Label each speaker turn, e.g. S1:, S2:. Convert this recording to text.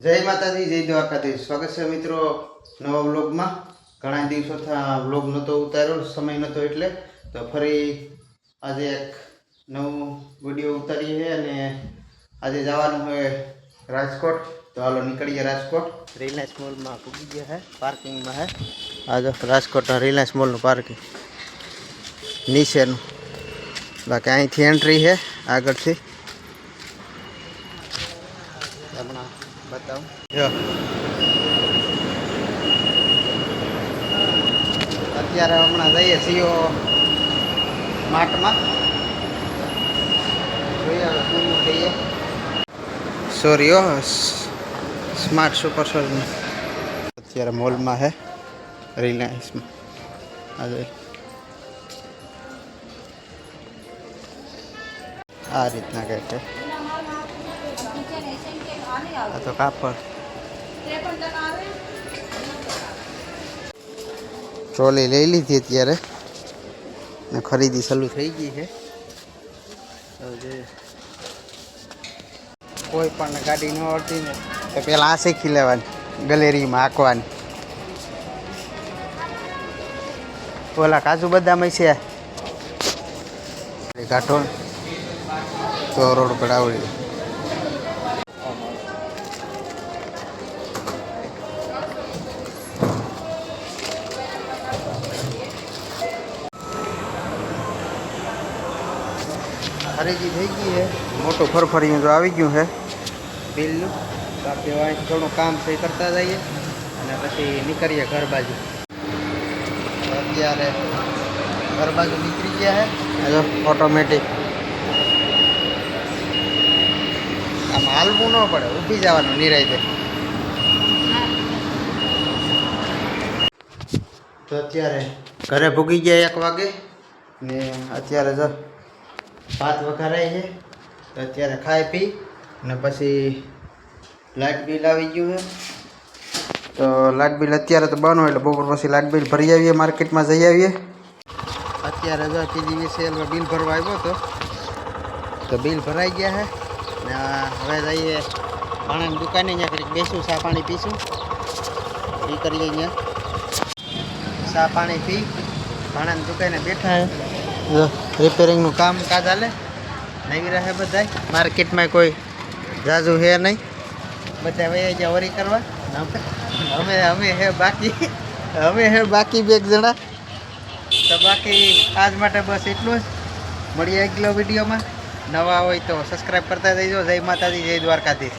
S1: જય માતાજી, જય દ્વારકાધીશ. સ્વાગત છે મિત્રો નવા વ્લોગમાં. ઘણા દિવસોથી વ્લોગ નહોતો ઉતાર્યો, સમય નહોતો એટલે તો ફરી આજે એક નવું વિડીયો ઉતારીએ છે અને આજે જવાનું હોય રાજકોટ. તો હાલો નીકળીએ રાજકોટ. રિલાયન્સ મોલમાં પૂગી ગયા છે, પાર્કિંગમાં છે. આજે રાજકોટના રિલાયન્સ મોલનું પાર્કિંગ નીચેનું, બાકી અહીંથી એન્ટ્રી છે આગળથી. હમણાં બતાવું અત્યારે હમણાં જઈએ સીઓ માર્ટમાં, જોઈએ હવે શું લઈએ. સોરી હો, સ્માર્ટ સુપર સ્ટોરમાં અત્યારે મોલમાં છે રિલાયન્સમાં. આજે આ રીતના કંઈક છે. આ તો કાપડ ટ્રોલી લઈ લીધી અત્યારે ને ખરીદી ચાલુ થઈ ગઈ છે. કોઈ પણ ગાડી ન આવડતી ને તો પેલા આ શીખી લેવાની, ગેલેરીમાં હાંકવાની. ઓલા કાજુ બદામ છે કાઢો તો રોડ પર આવડી. ખરીદી થઈ ગઈ છે, મોટું ફરફરિયું તો આવી ગયું છે બિલનું. બાકી હવે થોડું કામ છે કરતા જઈએ અને પછી નીકળીએ ઘર બાજુ. અત્યારે ઘર બાજુ નીકળી ગયા છે ઓટોમેટિક. આમ હાલવું ન પડે, ઊભી જવાનું નિરાયતે. તો અત્યારે ઘરે ભૂગી ગયા 1 વાગે ને અત્યારે જો ભાત વઘારાય છે. તો અત્યારે ખાઈ પી ને પછી લાઇટ બિલ આવી ગયું છે. તો લાઇટ બિલ અત્યારે તો બનો એટલે બપોર પછી લાઇટ બિલ ભરી આવીએ, માર્કેટમાં જઈ આવીએ. અત્યારે જો TGVCL બિલ ભરવા આવ્યો હતો તો બિલ ભરાઈ ગયા છે ને હવે જઈએ પાણાની દુકાને. અહીંયા કંઈક બેસું, ચા પાણી પીશું, એ કરીએ. અહીંયા ચા પાણી પી પાણાની દુકાને બેઠા છે. રિપેરિંગનું કામ કાજ હાલે, નવી રહે બધા. માર્કેટમાં કોઈ જાજુ હે નહીં, બધા વયા ગયા વરી કરવા. અમે હે બાકી 2 જણા. તો બાકી આજ માટે બસ એટલું જ. મળીએ આગલા વિડીયોમાં. નવા હોય તો સબસ્ક્રાઈબ કરતા જઈજો. જય માતાજી, જય દ્વારકાધીશ.